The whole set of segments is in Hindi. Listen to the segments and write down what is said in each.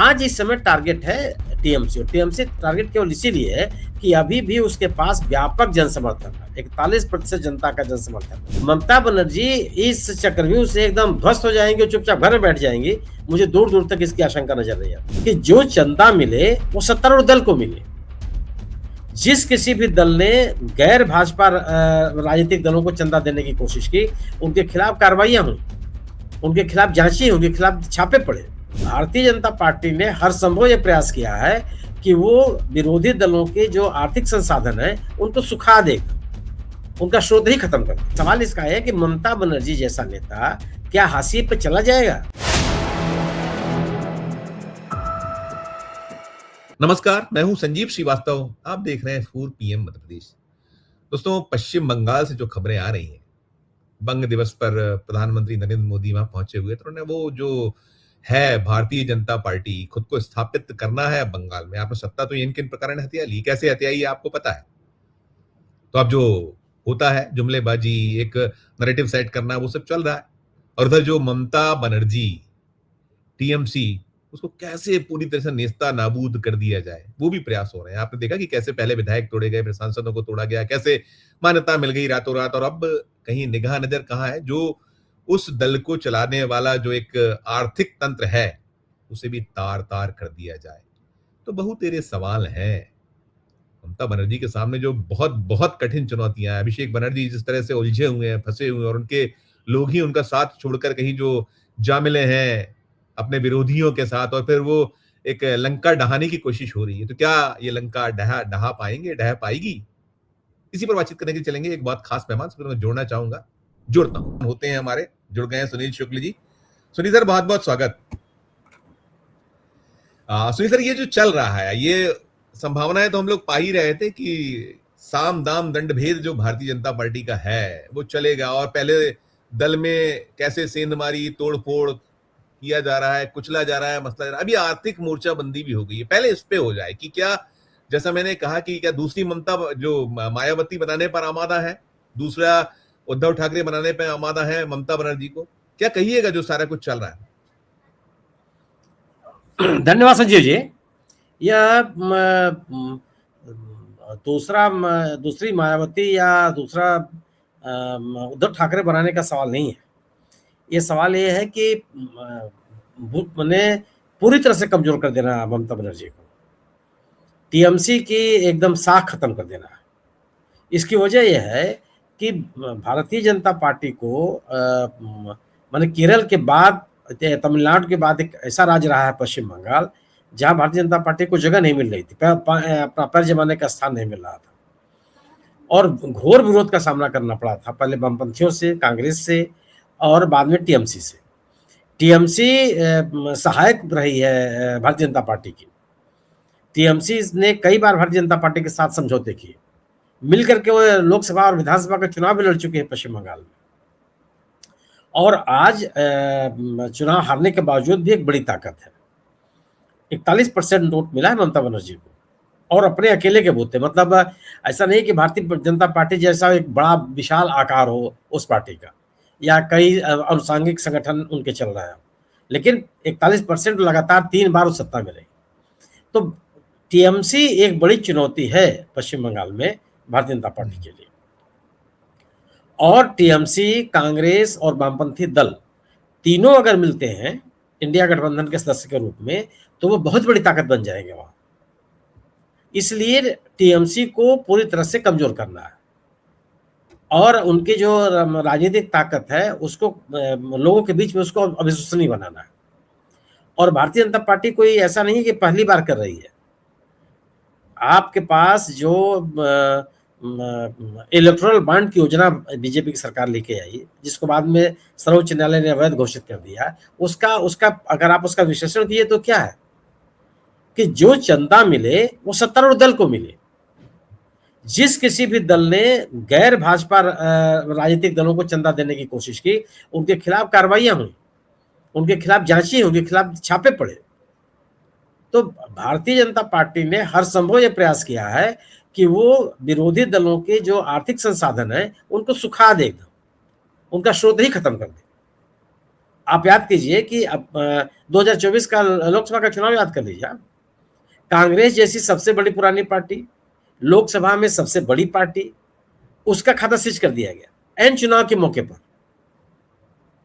आज इस समय टारगेट है टीएमसी, और टीएमसी टारगेट केवल इसीलिए है कि अभी भी उसके पास व्यापक जनसमर्थन है, 41% जनता का जनसमर्थन। ममता बनर्जी इस चक्रव्यूह से एकदम ध्वस्त हो जाएंगे और चुपचाप घर में बैठ जाएंगी। मुझे दूर दूर तक इसकी आशंका नजर नहीं आती कि जो चंदा मिले वो सत्तारूढ़ दल को मिले। जिस किसी भी दल ने गैर भाजपा राजनीतिक दलों को चंदा देने की कोशिश की, उनके खिलाफ कार्रवाइयां हुई, उनके खिलाफ जांची, उनके खिलाफ छापे पड़े। भारतीय जनता पार्टी ने हर संभव ये प्रयास किया है कि वो विरोधी दलों के जो आर्थिक संसाधन है उनको सुखा देगा, उनका स्रोत ही खत्म कर देगा। सवाल इसका है कि ममता बनर्जी जैसा नेता क्या हाशिए पे चला जाएगा? नमस्कार, मैं हूं संजीव श्रीवास्तव। आप देख रहे हैं फूर पीएम मध्य प्रदेश। दोस्तों, पश्चिम बंगाल से जो खबरें आ रही हैं, बंग दिवस पर प्रधानमंत्री नरेंद्र मोदी वहां पहुंचे हुए, तो उन्होंने वो जो है भारतीय जनता पार्टी खुद को स्थापित करना है बंगाल में। आपने सत्ता तो किन प्रकार ने हत्या ली, कैसे हत्या ये आपको पता है। तो अब जो होता है जुमलेबाजी, एक नैरेटिव सेट करना, वो सब चल रहा है। और उधर जो ममता बनर्जी टीएमसी, उसको कैसे पूरी तरह से नेस्ता नाबूद कर दिया जाए, वो भी प्रयास हो रहे हैं। आपने देखा कि कैसे पहले विधायक तोड़े गए, फिर सांसदों को तोड़ा गया, कैसे मान्यता मिल गई रातों रात। और अब कहीं निगाह नजर कहाँ है, जो उस दल को चलाने वाला जो एक आर्थिक तंत्र है, उसे भी तार तार कर दिया जाए। तो बहुत तेरे सवाल हैं ममता बनर्जी के सामने, जो बहुत बहुत कठिन चुनौतियां हैं। अभिषेक बनर्जी जिस तरह से उलझे हुए हैं, फंसे हुए हैं, और उनके लोग ही उनका साथ छोड़कर कहीं जो जा मिले हैं अपने विरोधियों के साथ, और फिर वो एक लंका ढहाने की कोशिश हो रही है। तो क्या ये लंका ढहा पाएंगे, ढह पाएगी? इसी पर बातचीत करने के लिए चलेंगे एक बहुत खास मेहमान से मैं जोड़ना चाहूंगा, जुड़ता हूं। होते हैं हमारे, जुड़ गए हैं सुनील शुक्ल जी। सुनील सर, बहुत बहुत स्वागत। सुनील सर, ये जो चल रहा है, ये संभावनाएं तो हम लोग पा ही रहे थे कि साम दाम दंड भेद जो भारतीय जनता पार्टी का है वो चलेगा, और पहले दल में कैसे सेंधमारी तोड़फोड़ किया जा रहा है, कुचला जा रहा है, मसला जा रहा है। अभी आर्थिक मोर्चाबंदी भी हो गई है। पहले इस पे हो जाए कि क्या, जैसा मैंने कहा कि क्या दूसरी ममता जो मायावती बनाने पर आमादा है, दूसरा उद्धव ठाकरे बनाने पर आमादा है ममता बनर्जी को, क्या कहिएगा जो सारा कुछ चल रहा है? धन्यवाद संजीव जी। यह दूसरी मायावती या दूसरा उद्धव ठाकरे बनाने का सवाल नहीं है। ये सवाल ये है कि मैंने पूरी तरह से कमजोर कर देना ममता बनर्जी को, टीएमसी की एकदम साख खत्म कर देना। इसकी वजह यह है कि भारतीय जनता पार्टी को माने केरल के बाद, तमिलनाडु के बाद एक ऐसा राज्य रहा है पश्चिम बंगाल, जहां भारतीय जनता पार्टी को जगह नहीं मिल रही थी, अपना पैर जमाने का स्थान नहीं मिल रहा था, और घोर विरोध का सामना करना पड़ा था, पहले वामपंथियों से, कांग्रेस से, और बाद में टीएमसी से। टीएमसी सहायक रही है भारतीय जनता पार्टी की। टीएमसी ने कई बार भारतीय जनता पार्टी के साथ समझौते किए, मिलकर के वो लोकसभा और विधानसभा का चुनाव भी लड़ चुके हैं पश्चिम बंगाल में, और आज चुनाव हारने के बावजूद भी एक बड़ी ताकत है। 41% वोट मिला है ममता बनर्जी को, और अपने अकेले के बूते। मतलब ऐसा नहीं कि भारतीय जनता पार्टी जैसा एक बड़ा विशाल आकार हो उस पार्टी का, या कई अनुसांगिक संगठन उनके चल रहे हैं, लेकिन 41% लगातार 3 बार उस सत्ता में रही। तो टीएमसी एक बड़ी चुनौती है पश्चिम बंगाल में भारतीय जनता पार्टी के लिए, और टीएमसी, कांग्रेस और वामपंथी दल तीनों अगर मिलते हैं इंडिया गठबंधन के सदस्य के रूप में, तो वो बहुत बड़ी ताकत बन जाएंगे वहां। इसलिए टीएमसी को पूरी तरह से कमजोर करना है, और उनकी जो राजनीतिक ताकत है उसको लोगों के बीच में उसको अविश्वसनीय बनाना है। और भारतीय जनता पार्टी कोई ऐसा नहीं है कि पहली बार कर रही है। आपके पास जो इलेक्टोरल बॉन्ड की योजना बीजेपी की सरकार लेके आई, जिसको बाद में सर्वोच्च न्यायालय ने अवैध घोषित कर दिया, उसका अगर आप उसका विश्लेषण कीजिए तो क्या है कि जो चंदा मिले वो सत्तारूढ़ दल को मिले। जिस किसी भी दल ने गैर भाजपा राजनीतिक दलों को चंदा देने की कोशिश की, उनके खिलाफ कार्रवाइयां हुई, उनके खिलाफ जांची, उनके खिलाफ छापे पड़े। तो भारतीय जनता पार्टी ने हर संभव ये प्रयास किया है कि वो विरोधी दलों के जो आर्थिक संसाधन है उनको सुखा दे, उनका स्रोत ही खत्म कर दे। आप याद कीजिए कि अब 2024 का लोकसभा का चुनाव याद कर लीजिए आप। कांग्रेस जैसी सबसे बड़ी पुरानी पार्टी, लोकसभा में सबसे बड़ी पार्टी, उसका खाता सीज कर दिया गया एन चुनाव के मौके पर।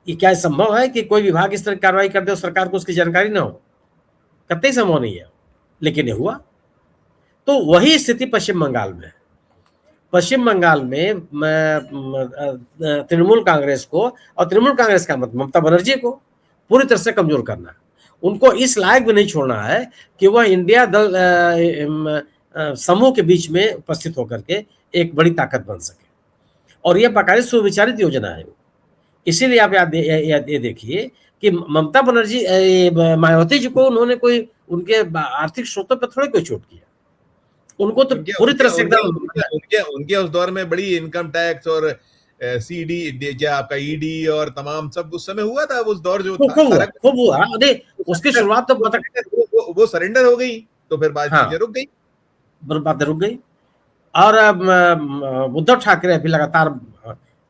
ये क्या संभव है कि कोई विभाग इस तरह की कार्रवाई कर दे और सरकार को उसकी जानकारी ना हो? कतई संभव नहीं है, लेकिन ये हुआ। तो वही स्थिति पश्चिम बंगाल में है। पश्चिम बंगाल में तृणमूल कांग्रेस को, और तृणमूल कांग्रेस का मतलब ममता बनर्जी को पूरी तरह से कमजोर करना, उनको इस लायक भी नहीं छोड़ना है कि वह इंडिया दल समूह के बीच में उपस्थित होकर के एक बड़ी ताकत बन सके। और यह बाकायदा सुविचारित योजना है। इसीलिए आप ये देखिए कि ममता बनर्जी, मायावती जी को उन्होंने कोई उनके आर्थिक स्रोतों पर थोड़े कोई चोट किया, उनको तो पूरी तरह से एकदम उनके उस दौर में बड़ी इनकम टैक्स और सीडी, क्या आपका ईडी और तमाम सब उस समय हुआ था। उस दौर जो था सारा खूब हुआ। अरे उसकी शुरुआत तो वो सरेंडर हो गई, तो फिर बाद हाँ, चीजें रुक गई, बातें रुक गई। और उद्धव ठाकरे अभी लगातार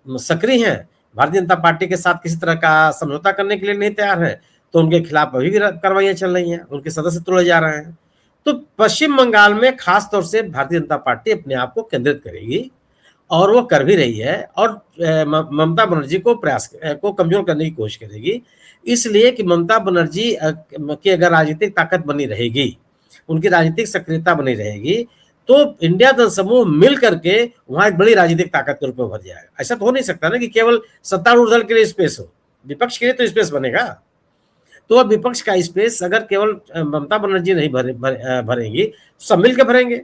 सक्रिय हैं, भारतीय जनता पार्टी के साथ किसी तरह का समझौता करने के लिए नहीं तैयार है, तो उनके खिलाफ अभी भी कार्रवाइयां चल रही हैं, उनके सदस्य तोड़े जा रहे हैं। तो पश्चिम बंगाल में खास तौर से भारतीय जनता पार्टी अपने आप को केंद्रित करेगी, और वो कर भी रही है, और ममता बनर्जी को को कमजोर करने की कोशिश करेगी। इसलिए कि ममता बनर्जी की अगर राजनीतिक ताकत बनी रहेगी, उनकी राजनीतिक सक्रियता बनी रहेगी, तो इंडिया दल समूह मिल करके वहां एक बड़ी राजनीतिक ताकत के रूप में उभर जाएगा। ऐसा तो हो नहीं सकता ना कि केवल सत्तारूढ़ दल के लिए स्पेस हो, विपक्ष के लिए तो स्पेस बनेगा। तो अब विपक्ष का स्पेस अगर केवल ममता बनर्जी नहीं भरेंगी, तो सब मिलकर भरेंगे,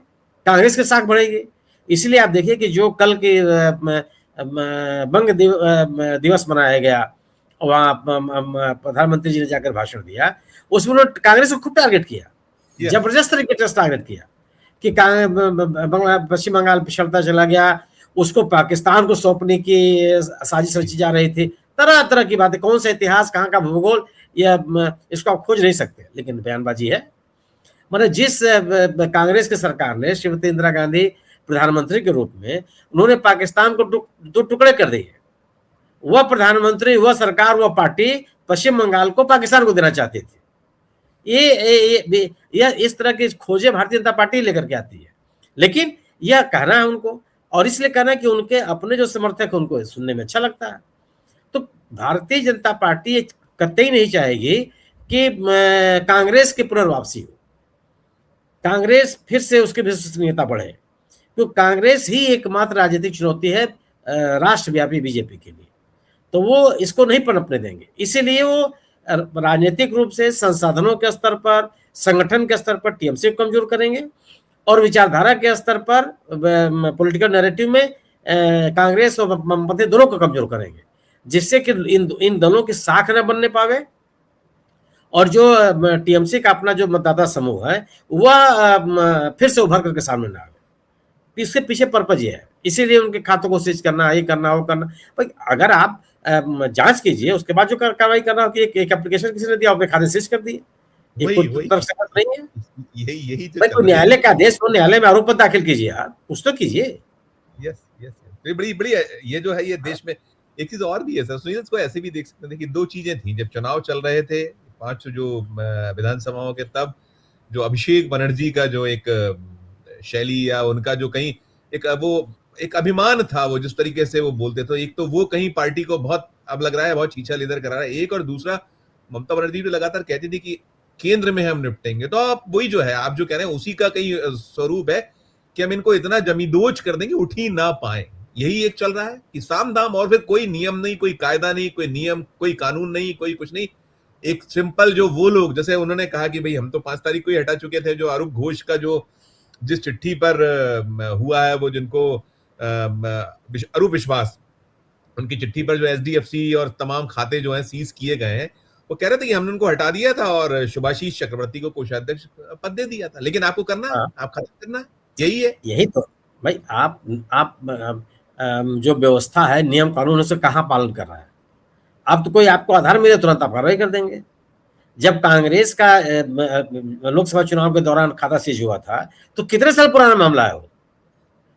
कांग्रेस के साथ बढ़ेगी। इसलिए आप देखिए कि जो कल के बंग दिवस मनाया गया, वहां प्रधानमंत्री जी ने जाकर भाषण दिया, उसमें उन्होंने कांग्रेस को खूब टारगेट किया, जबरदस्त तरीके से टारगेट किया कि पश्चिम बंगाल पिछड़ता चला गया, उसको पाकिस्तान को सौंपने की साजिश रची जा रही थी, तरह तरह की बातें। कौन सा इतिहास, कहाँ का भूगोल, यह इसको आप खोज नहीं सकते, लेकिन बयानबाजी है। मतलब जिस कांग्रेस की सरकार ने श्रीमती इंदिरा गांधी प्रधानमंत्री के रूप में, उन्होंने पाकिस्तान को दो टुकड़े कर दिए, वह प्रधानमंत्री, वह सरकार, वह पार्टी पश्चिम बंगाल को पाकिस्तान को देना चाहती थी। ये इस तरह की खोजें भारतीय जनता पार्टी लेकर के आती है, लेकिन यह कहना है उनको, और इसलिए कहना है कि उनके अपने जो समर्थक हैं उनको सुनने में अच्छा लगता है। तो भारतीय जनता पार्टी कतई नहीं चाहेगी कि कांग्रेस की पुनर्वापसी हो, कांग्रेस फिर से उसकी विश्वसनीयता बढ़े, तो कांग्रेस ही एकमात्र राजनीतिक चुनौती है राष्ट्रव्यापी बीजेपी के लिए, तो वो इसको नहीं पनपने देंगे। इसीलिए वो राजनीतिक रूप से संसाधनों के स्तर पर, संगठन के स्तर पर टीएमसी को कमजोर करेंगे, और विचारधारा के स्तर पर पॉलिटिकल नैरेटिव में कांग्रेस और वामपंथी दोनों को कमजोर करेंगे, जिससे कि इन दलों की साख न बनने पावे, और जो टीएमसी का अपना जो मतदाता समूह है वह फिर से उभर करके सामने ना आवे। इसके पीछे पर्पज ये है, इसीलिए उनके खातों को सीज करना, ये करना, वो करना। भाई अगर आप जांच कीजिए, उसके बाद जो कार्रवाई करना हो कि एक एप्लीकेशन किसी ने दिया, आपने खाते सीज कर दिए, नहीं है। यही तो न्यायालय का आदेश हो, न्यायालय में आरोप पत्र दाखिल कीजिए, आप कुछ तो कीजिए। यस, बड़ी ये जो है, ये देश में एक चीज और भी है सर, सुनील, इसको ऐसे भी देख सकते थे कि दो चीजें थी जब चुनाव चल रहे थे 5 जो विधानसभाओं के, तब जो अभिषेक बनर्जी का जो एक शैली या उनका जो कहीं एक अभिमान था, वो जिस तरीके से वो बोलते थे, एक तो वो कहीं पार्टी को बहुत, अब लग रहा है बहुत छीछा लीडर करा रहा है, एक, और दूसरा ममता बनर्जी भी लगातार कहती थी कि केंद्र में हम निपटेंगे। तो आप वही जो है, आप जो कह रहे हैं उसी का कहीं स्वरूप है कि हम इनको इतना जमींदोज कर देंगे उठ ही ना पाए। यही एक चल रहा है कि साम दाम, और फिर कोई नियम नहीं, कोई कायदा नहीं, कोई नियम, कोई कानून नहीं, कोई कुछ नहीं। एक सिंपल जो वो लोग, जैसे उन्होंने कहा कि भाई हम तो 5 तारीख को ही हटा चुके थे, जो आरूप घोष का जो जिस चिट्ठी पर हुआ है, वो जिनको अरूप विश्वास, उनकी चिट्ठी पर जो एसडीएफसी और तमाम खाते जो हैं सीज किए गए हैं, वो कह रहे थे कि हमने उनको हटा दिया था और शुभाशीष चक्रवर्ती को कोषाध्यक्ष पद दे दिया था, लेकिन आपको करना है, आप खत्म करना है, यही है। यही तो भाई, आप जो व्यवस्था है, नियम कानून से कहाँ पालन कर रहा है? आप तो कोई आपको आधार मिले तुरंत आप कार्रवाई कर देंगे। जब कांग्रेस का लोकसभा चुनाव के दौरान खाता सीज हुआ था, तो कितने साल पुराना मामला है वो?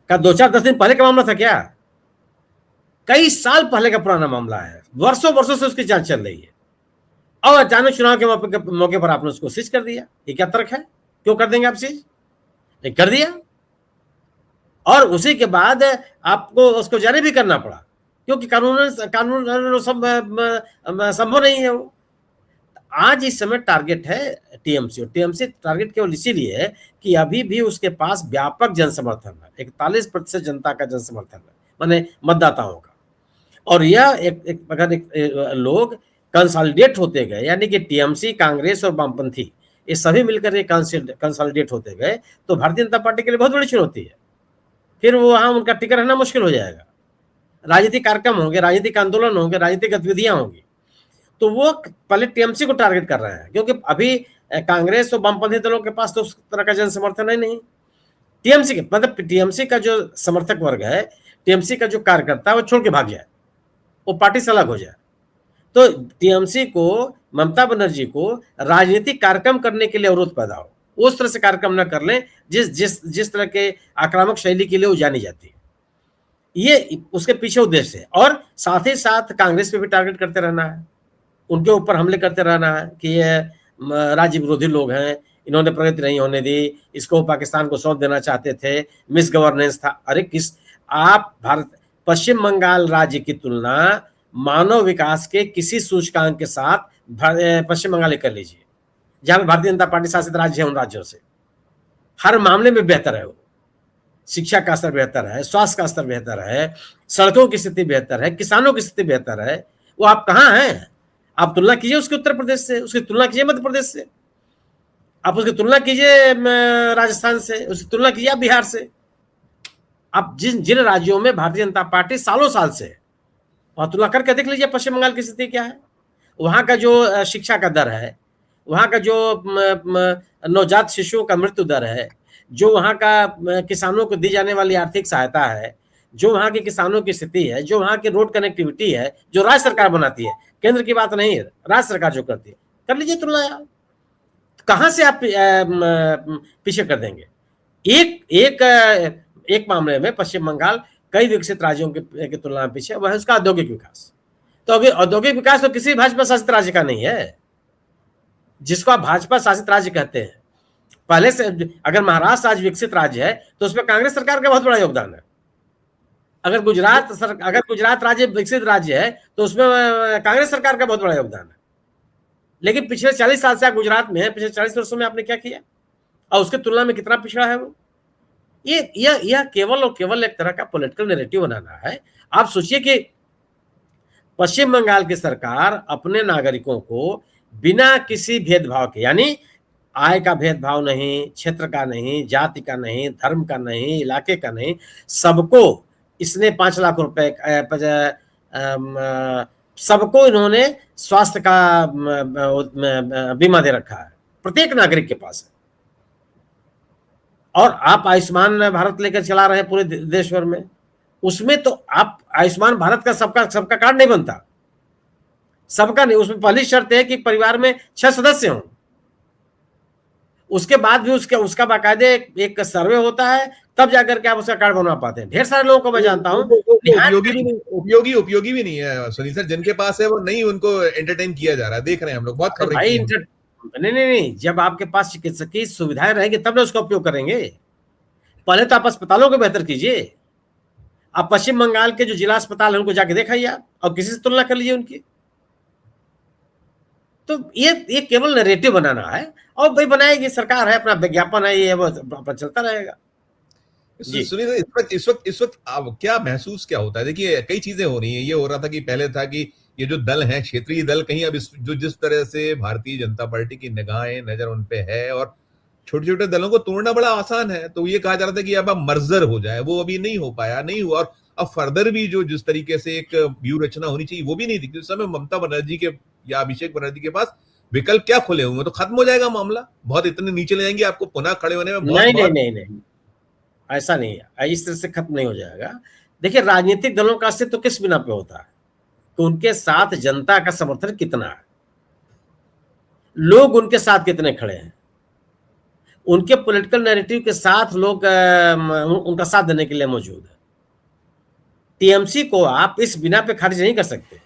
क्या 2-4-10 दिन पहले का मामला था क्या? कई साल पहले का पुराना मामला है, वर्षों वर्षों से उसकी जांच चल रही है। और अचानक चुनाव के मौके पर आपने उसको सीज कर दिया। ये क्या तर्क है? क्यों कर देंगे आप सीज? कर दिया और उसी के बाद आपको उसको जारी भी करना पड़ा, क्योंकि कानून संभव नहीं है वो। आज इस समय टारगेट है टीएमसी, और टीएमसी टारगेट केवल इसीलिए है कि अभी भी उसके पास व्यापक जनसमर्थन है, 41% जनता का जनसमर्थन है, माने मतदाताओं का। और यह लोग कंसोलिडेट होते गए, यानी कि टीएमसी, कांग्रेस और वामपंथी ये सभी मिलकर ये कंसोलिडेट होते गए, तो भारतीय जनता पार्टी के लिए बहुत बड़ी चुनौती है। फिर वो वहां उनका टिका रहना मुश्किल हो जाएगा। राजनीतिक कार्यक्रम होंगे, राजनीतिक आंदोलन होंगे, राजनीतिक गतिविधियां होंगी, तो वो पहले टीएमसी को टारगेट कर रहे हैं, क्योंकि अभी कांग्रेस और वामपंथी दलों के पास तो उस तरह का जन समर्थन है नहीं। टीएमसी के मतलब टीएमसी का जो समर्थक वर्ग है, टीएमसी का जो कार्यकर्ता है, वो छोड़ के भाग जाए, वो पार्टी से अलग हो जाए। तो टीएमसी को, ममता बनर्जी को राजनीतिक कार्यक्रम करने के लिए अवरोध पैदा हो, उस तरह से कार्यक्रम न कर लें जिस तरह के आक्रामक शैली के लिए वो जानी जाती है। ये उसके पीछे उद्देश्य है। और साथ ही साथ कांग्रेस पे भी टारगेट करते रहना है, उनके ऊपर हमले करते रहना है कि ये राज्य विरोधी लोग हैं, इन्होंने प्रगति नहीं होने दी, इसको पाकिस्तान को सौंप देना चाहते थे, मिस गवर्नेंस था। अरे आप पश्चिम बंगाल राज्य की तुलना मानव विकास के किसी सूचकांक के साथ पश्चिम बंगाल कर लीजिए, जहां भारतीय जनता पार्टी शासित राज्य है, उन राज्यों से हर मामले में बेहतर है। वो शिक्षा का स्तर बेहतर है, स्वास्थ्य का स्तर बेहतर है, सड़कों की स्थिति बेहतर है, किसानों की स्थिति बेहतर है। वो आप कहाँ हैं? आप तुलना कीजिए उसके उत्तर प्रदेश से, उसकी तुलना कीजिए मध्य प्रदेश से, आप उसकी तुलना कीजिए राजस्थान से, उसकी तुलना कीजिए बिहार से। आप जिन राज्यों में भारतीय जनता पार्टी सालों साल से, वहां तुलना करके देख लीजिए पश्चिम बंगाल की स्थिति क्या है। वहां का जो शिक्षा का दर है, वहां का जो नवजात शिशुओं का मृत्यु दर है, जो वहां का किसानों को दी जाने वाली आर्थिक सहायता है, जो वहां के किसानों की स्थिति है, जो वहां की रोड कनेक्टिविटी है, जो राज्य सरकार बनाती है, केंद्र की बात नहीं है, राज्य सरकार जो करती है, कर लीजिए तुलना यार। कहां से आप पीछे कर देंगे? एक मामले में पश्चिम बंगाल कई विकसित राज्यों की तुलना में पीछे, वह है उसका औद्योगिक विकास। तो अभी औद्योगिक विकास तो किसी भाजपा शासित राज्य का नहीं है, जिसको आप भाजपा शासित राज्य कहते हैं। पहले से अगर महाराष्ट्र आज विकसित राज्य है तो उसमें कांग्रेस सरकार का बहुत बड़ा योगदान है। अगर गुजरात राज्य विकसित राज्य है तो उसमें कांग्रेस सरकार का बहुत बड़ा योगदान है। लेकिन पिछले 40 साल से आप गुजरात में है, पिछले 40 वर्षों में आपने क्या किया और उसकी तुलना में कितना पिछड़ा है वो? यह केवल और केवल एक तरह का पॉलिटिकल नैरेटिव बनाना है। आप सोचिए कि पश्चिम बंगाल की सरकार अपने नागरिकों को बिना किसी भेदभाव के, यानी आय का भेदभाव नहीं, क्षेत्र का नहीं, जाति का नहीं, धर्म का नहीं, इलाके का नहीं, सबको इसने 5 लाख रुपए सबको इन्होंने स्वास्थ्य का बीमा दे रखा है, प्रत्येक नागरिक के पास है। और आप आयुष्मान भारत लेकर चला रहे हैं पूरे देश भर में, उसमें तो आप आयुष्मान भारत का सबका कार्ड नहीं बनता, सबका नहीं। उसमें पहली शर्त है कि परिवार में 6 सदस्य हों। उसके बाद भी उसका बाकायदे एक सर्वे होता है, तब जाकर के आप उसका कार्ड बनवा पाते हैं। ढेर सारे लोगों को मैं जानता हूं, उपयोगी भी नहीं है सुनील सर, जिनके पास है वो नहीं, उनको एंटरटेन किया जा रहा है, देख रहे हैं हम लोग, बहुत खबरें भाई। नहीं, जब आपके पास चिकित्सकीय सुविधाएं रहेंगी तब ना उसका उपयोग करेंगे। पहले तो आप अस्पतालों को बेहतर कीजिए। आप पश्चिम बंगाल के जो जिला अस्पताल है उनको जाके दिखाइए आप, और किसी से तुलना कर लीजिए उनकी। तो ये केवल नैरेटिव बनाना है, और भाई बनाएगी सरकार है, अपना विज्ञापन है, ये वो चलता रहेगा। सुनिए, इस वक्त क्या महसूस क्या होता है? देखिए कई चीजें हो रही हैं। ये हो रहा था कि पहले था कि ये जो दल हैं, क्षेत्रीय दल, कहीं अब जो जिस तरह से भारतीय जनता पार्टी की निगाहें नजर उन पे है, और छोटे छोटे दलों को तोड़ना बड़ा आसान है, तो ये कहा जा रहा था कि अब मर्जर हो जाए, वो अभी नहीं हो पाया, नहीं हुआ। और अब फर्दर भी जो जिस तरीके से एक व्यू रचना होनी चाहिए वो भी नहीं थी। उस समय ममता बनर्जी के या अभिषेक बनर्जी के पास विकल्प क्या खुले होंगे? तो खत्म हो जाएगा मामला, बहुत इतने नीचे ले जाएंगे आपको पुनः खड़े होने में। नहीं, ऐसा नहीं है, इस तरह से खत्म नहीं हो जाएगा। देखिए, राजनीतिक दलों का अस्तित्व तो किस बिना पे होता है कि उनके साथ जनता का समर्थन कितना है, लोग उनके साथ कितने खड़े हैं, उनके पॉलिटिकल नैरेटिव के साथ लोग उनका साथ देने के लिए मौजूद है। टीएमसी को आप इस बिना पे खारिज नहीं कर सकते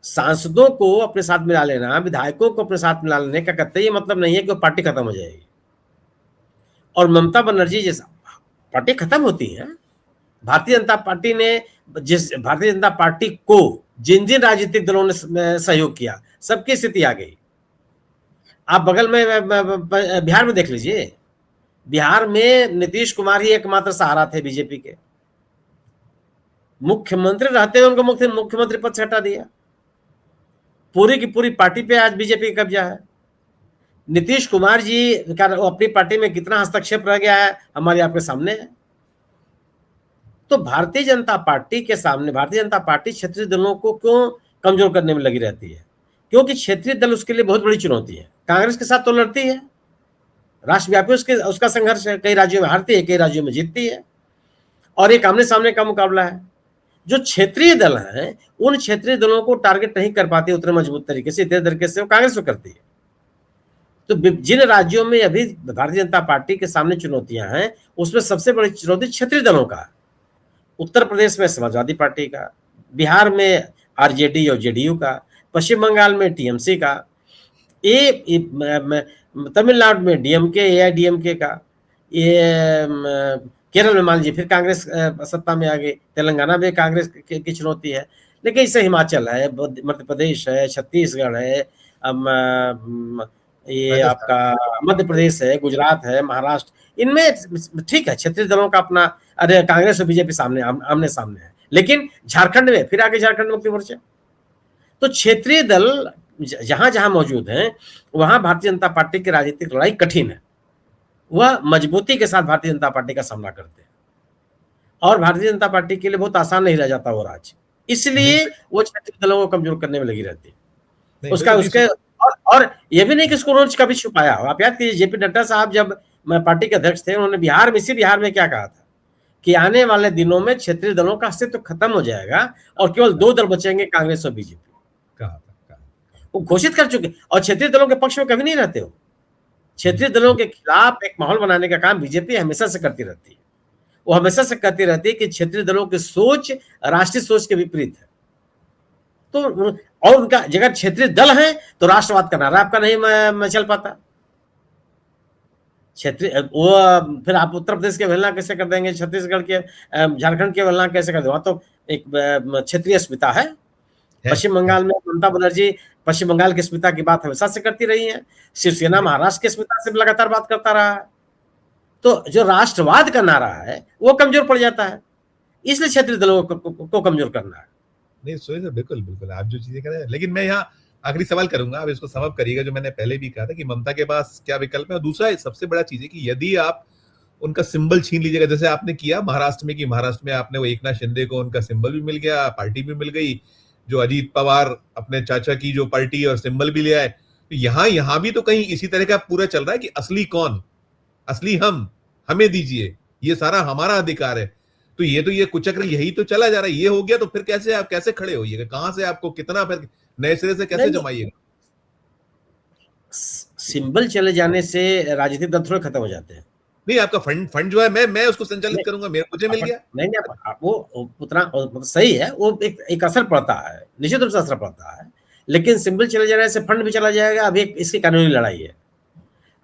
सांसदों को अपने साथ मिला लेना, विधायकों को अपने साथ मिला लेने का कतई ये मतलब नहीं है कि वो पार्टी खत्म हो जाएगी। और ममता बनर्जी जैसा पार्टी खत्म होती है। भारतीय जनता पार्टी ने भारतीय जनता पार्टी को जिन जिन राजनीतिक दलों ने सहयोग किया, सबकी स्थिति आ गई। आप बगल में बिहार में देख लीजिए, बिहार में नीतीश कुमार ही एकमात्र सहारा थे बीजेपी के। मुख्यमंत्री रहते हुए उनको मुख्यमंत्री पद से हटा दिया। पूरी की पूरी पार्टी पे आज बीजेपी का कब्जा है। नीतीश कुमार जी का अपनी पार्टी में कितना हस्तक्षेप रह गया है हमारे आपके सामने है। तो भारतीय जनता पार्टी के सामने भारतीय जनता पार्टी क्षेत्रीय दलों को क्यों कमजोर करने में लगी रहती है? क्योंकि क्षेत्रीय दल उसके लिए बहुत बड़ी चुनौती है। कांग्रेस के साथ तो लड़ती है, राष्ट्रव्यापी उसका संघर्ष है, कई राज्यों में हारती है, कई राज्यों में जीतती है, और एक आमने सामने का मुकाबला है। जो क्षेत्रीय दल हैं, उन क्षेत्रीय दलों को टारगेट नहीं कर पाती उतने मजबूत तरीके से, इतने तरीके से वो कांग्रेस को करती है। तो जिन राज्यों में अभी भारतीय जनता पार्टी के सामने चुनौतियां हैं, उसमें सबसे बड़ी चुनौती क्षेत्रीय दलों का है। उत्तर प्रदेश में समाजवादी पार्टी का, बिहार में आरजेडी और जेडीयू का, पश्चिम बंगाल में टीएमसी का, तमिलनाडु में डीएमके एआईडीएमके का, ये केरल में मान लीजिए फिर कांग्रेस सत्ता में आ गई, तेलंगाना में कांग्रेस की चुनौती है। लेकिन इससे हिमाचल है, मध्य प्रदेश है, छत्तीसगढ़ है, ये आपका मध्य प्रदेश है, गुजरात है, महाराष्ट्र, इनमें ठीक है क्षेत्रीय दलों का अपना, अरे कांग्रेस और बीजेपी सामने आमने सामने है। लेकिन झारखंड में फिर आगे झारखंड मुक्ति मोर्चा। तो क्षेत्रीय दल जहां जहां मौजूद हैं, वहां भारतीय जनता पार्टी की राजनीतिक लड़ाई कठिन है। वह मजबूती के साथ भारतीय जनता पार्टी का सामना करते हैं, और भारतीय जनता पार्टी के लिए बहुत आसान नहीं रह जाता वो राज। इसलिए वो क्षेत्रीय दलों को कमजोर करने में लगी रहती है। उसके और ये भी नहीं कि इसको उन्होंने कभी छुपाया हो। आप याद कीजिए, जेपी नड्डा साहब जब पार्टी के अध्यक्ष थे, उन्होंने बिहार में क्या कहा था कि आने वाले दिनों में क्षेत्रीय दलों का अस्तित्व तो खत्म हो जाएगा और केवल दो दल बचेंगे, कांग्रेस और बीजेपी। वो घोषित कर चुके, और क्षेत्रीय दलों के पक्ष में कभी नहीं रहते हो। क्षेत्रीय दलों के खिलाफ एक माहौल बनाने का काम बीजेपी हमेशा से करती रहती है। वो हमेशा से करती रहती है कि क्षेत्रीय दलों की सोच राष्ट्रीय सोच के विपरीत है। तो और उनका जगह क्षेत्रीय दल है तो राष्ट्रवाद का नारा आपका नहीं चल पाता। क्षेत्रीय वो फिर आप उत्तर प्रदेश के अवहेलना कैसे कर देंगे, छत्तीसगढ़ के झारखंड की अवहेलना कैसे कर देंगे? वहां तो एक क्षेत्रीय अस्मिता है। पश्चिम बंगाल में ममता बनर्जी पश्चिम बंगाल की अस्मिता की बात हमेशा से करती रही है। शिवसेना महाराष्ट्र की अस्मिता से लगातार बात करता रहा है। तो जो राष्ट्रवाद का नारा है वो कमजोर पड़ जाता है, इसलिए क्षेत्रीय दलों को कमजोर करना है। नहीं सोए सर, बिल्कुल बिल्कुल आप जो चीजें कह रहे हैं। लेकिन मैं यहाँ आखिरी सवाल करूंगा, आप इसको समअप करिएगा, जो मैंने पहले भी कहा था कि ममता के पास क्या विकल्प है। और दूसरा सबसे बड़ा चीज है कि यदि आप उनका सिंबल छीन लीजिएगा, जैसे आपने किया महाराष्ट्र में, कि महाराष्ट्र में आपने वो एकनाथ शिंदे को उनका सिंबल भी मिल गया, पार्टी भी मिल गई, जो अजीत पवार अपने चाचा की जो पार्टी और सिंबल भी ले आए, तो यहाँ भी तो कहीं इसी तरह का पूरा चल रहा है कि असली कौन, असली हमें दीजिए, ये सारा हमारा अधिकार है। तो ये कुचक्र यही तो चला जा रहा है। ये हो गया तो फिर कैसे आप कैसे खड़े होइएगा, कहां से आपको कितना फिर नए सिरे से कैसे जमाइएगा? सिंबल चले जाने से राजनीतिक दल थोड़े खत्म हो जाते हैं। नहीं, आपका फंड जो है मैं उसको संचालित करूंगा, मुझे मिल गया। नहीं, वो उतना सही है, वो एक असर पड़ता है, निश्चित रूप से असर पड़ता है। लेकिन सिंबल चले जाने से फंड भी चला जाएगा। अभी इसकी कानूनी लड़ाई है।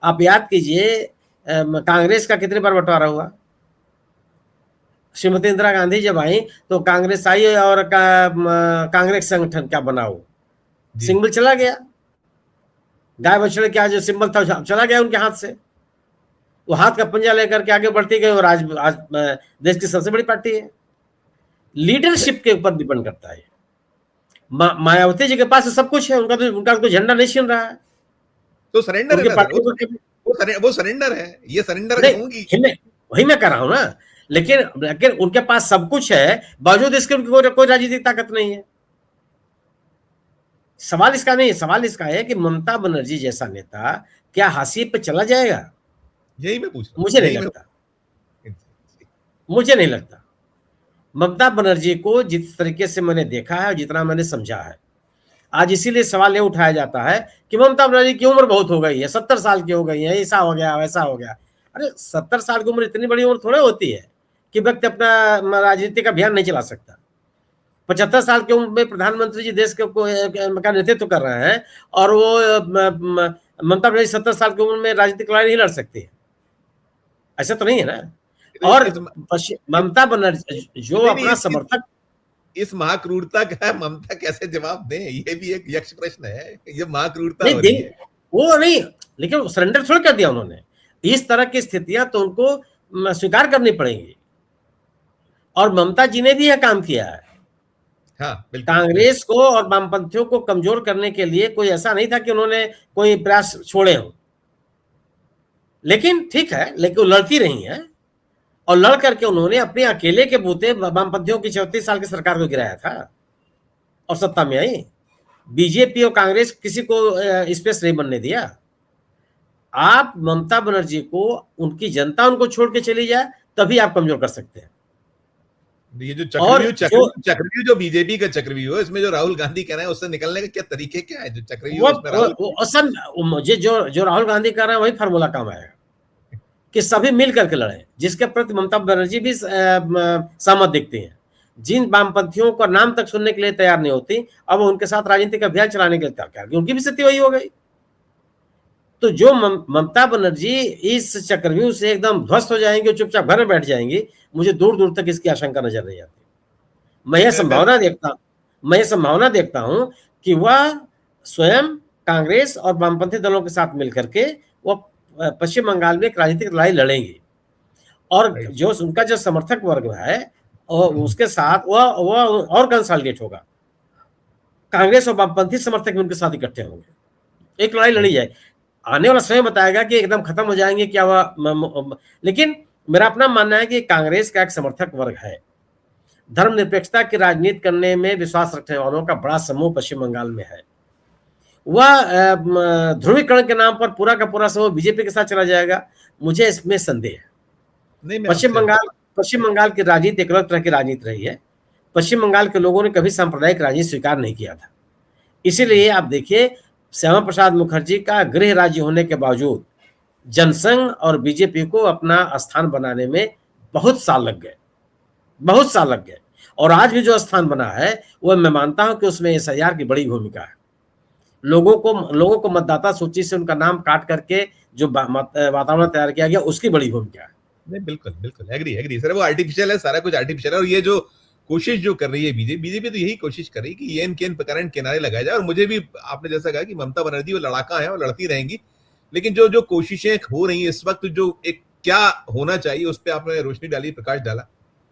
आप याद कीजिए, कांग्रेस का कितनी बार बंटवारा हुआ। श्रीमती इंदिरा गांधी जब आई तो कांग्रेस आई और कांग्रेस संगठन क्या बनाओ, सिंबल चला गया। गाय बछड़े क्या जो सिंबल था चला गया उनके हाथ से। वो हाथ का पंजा लेकर के आगे बढ़ती गई और आज देश की सबसे बड़ी पार्टी है। लीडरशिप के ऊपर डिपेंड करता है। मायावती जी के पास सब कुछ है, उनका तो झंडा नहीं छीन रहा है। तो सरेंडर है, वो सरेंडर है, ये सरेंडर होंगी। वही मैं कह रहा हूं ना। लेकिन उनके पास सब कुछ है, बावजूद इसके उनकी कोई राजनीतिक ताकत नहीं है। सवाल इसका नहीं, सवाल इसका है कि ममता बनर्जी जैसा नेता क्या हाशिए पे चला जाएगा? यही मैं पूछ रहा हूं। मुझे नहीं लगता। ममता बनर्जी को जिस तरीके से मैंने देखा है और जितना मैंने समझा है, आज इसीलिए सवाल ये उठाया जाता है कि ममता बनर्जी की उम्र बहुत हो गई है, 70 साल की हो गई है, ऐसा हो गया वैसा हो गया। अरे 70 साल की उम्र इतनी बड़ी उम्र थोड़े होती है कि व्यक्ति अपना राजनीतिक अभियान नहीं चला सकता। 75 साल की उम्र में प्रधानमंत्री जी देश का नेतृत्व कर रहे हैं और वो ममता बनर्जी 70 साल की उम्र में राजनीतिक लड़ाई नहीं लड़ सकती है, ऐसा तो नहीं है ना। और ममता बनर्जी जो अपना समर्थक, इस महाक्रूरता का ममता कैसे जवाब दें, ये भी एक यक्ष प्रश्न है। ये महाक्रूरता हो रही है, वो नहीं, लेकिन सरेंडर थोड़ा कर दिया उन्होंने। इस तरह की स्थितियां तो उनको स्वीकार करनी पड़ेंगी, और ममता जी ने भी यह काम किया है। हाँ, कांग्रेस को और वामपंथियों को कमजोर करने के लिए कोई ऐसा नहीं था कि उन्होंने कोई प्रयास छोड़े हों, लेकिन ठीक है, लेकिन वो लड़ती रही हैं, और लड़ करके उन्होंने अपने अकेले के बूते वामपंथियों की 34 साल की सरकार को गिराया था और सत्ता में आई। बीजेपी और कांग्रेस किसी को स्पेस नहीं बनने दिया। आप ममता बनर्जी को, उनकी जनता उनको छोड़ के चली जाए, तभी आप कमजोर कर सकते हैं। ये जो चक्रव्यूह जो बीजेपी का चक्रव्यूह है, इसमें जो राहुल गांधी कह रहे हैं उससे निकलने के क्या तरीके क्या है? जो चक्रव्यूह मुझे जो राहुल गांधी कर रहे हैं वही फार्मूला काम आएगा कि सभी मिल करके लड़े, जिसके प्रति ममता बनर्जी भी सहमत दिखती हैं। जिन वामपंथियों का नाम तक सुनने के लिए तैयार नहीं होती, अब उनके साथ राजनीतिक अभियान चलाने के लिए तैयार, उनकी भी स्थिति वही हो गई। तो जो ममता बनर्जी इस चक्रव्यूह से एकदम ध्वस्त हो जाएंगे, चुपचाप घर में बैठ जाएंगी, मुझे दूर दूर तक इसकी आशंका नजर नहीं आती। मैं यह संभावना देखता हूं कि वह स्वयं कांग्रेस और वामपंथी दलों के साथ मिलकर के वह पश्चिम बंगाल में एक राजनीतिक लड़ाई लड़ेंगी, और जो उनका जो समर्थक वर्ग है और उसके साथ वह और कंसोलिडेट होगा। कांग्रेस और वामपंथी समर्थक भी उनके साथ इकट्ठे होंगे, एक लड़ाई लड़ी जाए। आने वाला समय बताएगा कि एकदम खत्म हो जाएंगे क्या वह, लेकिन मेरा अपना मानना है कि कांग्रेस का एक समर्थक वर्ग है, धर्मनिरपेक्षता की राजनीति करने में विश्वास रखने वालों का बड़ा समूह पश्चिम बंगाल में है। वह ध्रुवीकरण के नाम पर पूरा का पूरा समूह बीजेपी के साथ चला जाएगा, मुझे इसमें संदेह है। पश्चिम बंगाल की राजनीति एक अलग तरह की राजनीति रही है। पश्चिम बंगाल के लोगों ने कभी सांप्रदायिक राजनीति स्वीकार नहीं किया था, इसीलिए आप देखिए श्यामा प्रसाद मुखर्जी का गृह राज्य होने के बावजूद जनसंघ और बीजेपी को अपना स्थान बनाने में बहुत साल लग गए, और आज भी जो स्थान बना है वह मैं मानता हूं कि उसमें SIR की बड़ी भूमिका है। लोगों को मतदाता सूची से उनका नाम काट करके जो वातावरण तैयार किया गया, उसकी बड़ी भूमिका है। नहीं, बिल्कुल एग्री सर, वो आर्टिफिशियल है, सारा कुछ आर्टिफिशियल है। और ये जो कोशिश जो कर रही है बीजेपी तो यही कोशिश कर रही है कि ये केन प्रकरण किनारे लगाया जाए। और मुझे भी आपने जैसा कहा कि ममता बनर्जी वो लड़ाका है और लड़ती रहेंगी, लेकिन जो कोशिशें हो रही है इस वक्त, जो एक क्या होना चाहिए उस पर आपने रोशनी डाली, प्रकाश डाला।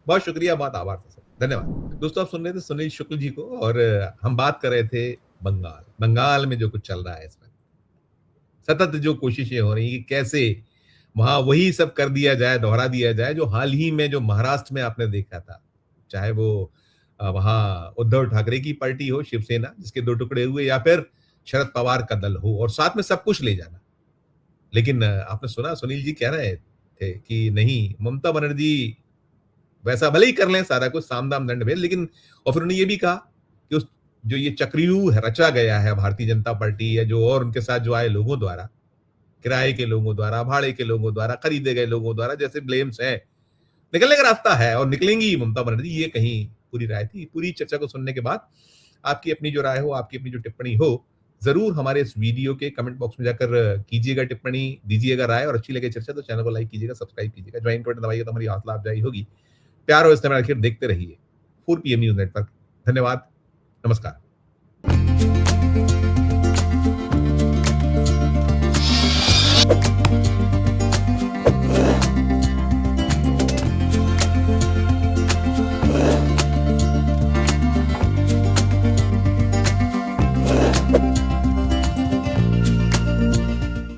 बहुत शुक्रिया, बहुत आभार था सर, धन्यवाद। दोस्तों, आप सुन रहे थे सुनील शुक्ल जी को, और हम बात कर रहे थे बंगाल में जो कुछ चल रहा है इस वक्त, सतत जो कोशिशें हो रही है कि कैसे वहां वही सब कर दिया जाए, दोहरा दिया जाए जो हाल ही में जो महाराष्ट्र में आपने देखा था। चाहे वो वहां उद्धव ठाकरे की पार्टी हो, शिवसेना, जिसके 2 टुकड़े हुए, या फिर शरद पवार का दल हो, और साथ में सब कुछ ले जाना। लेकिन आपने सुना सुनील जी कह रहे थे कि नहीं, ममता बनर्जी वैसा भले ही कर लें सारा कुछ, साम दाम दंड भेद, लेकिन और फिर उन्होंने ये भी कहा कि उस जो ये चक्रव्यूह रचा गया है भारतीय जनता पार्टी या जो और उनके साथ जो आए लोगों द्वारा, किराए के लोगों द्वारा, भाड़े के लोगों द्वारा, खरीदे गए लोगों द्वारा, जैसे ब्लेम्स है, निकलने का रास्ता है और निकलेंगी ममता बनर्जी। ये कहीं पूरी राय थी। पूरी चर्चा को सुनने के बाद आपकी अपनी जो राय हो, आपकी अपनी जो टिप्पणी हो, जरूर हमारे इस वीडियो के कमेंट बॉक्स में जाकर कीजिएगा, टिप्पणी दीजिएगा राय। और अच्छी लगे चर्चा तो चैनल को लाइक कीजिएगा, सब्सक्राइब कीजिएगा, ज्वाइन बटन दबाइएगा तो हमारी हौसला अफजाई होगी। प्यार और इस्तेमाल आखिर देखते रहिए 4 PM न्यूज नेटवर्क। धन्यवाद, नमस्कार।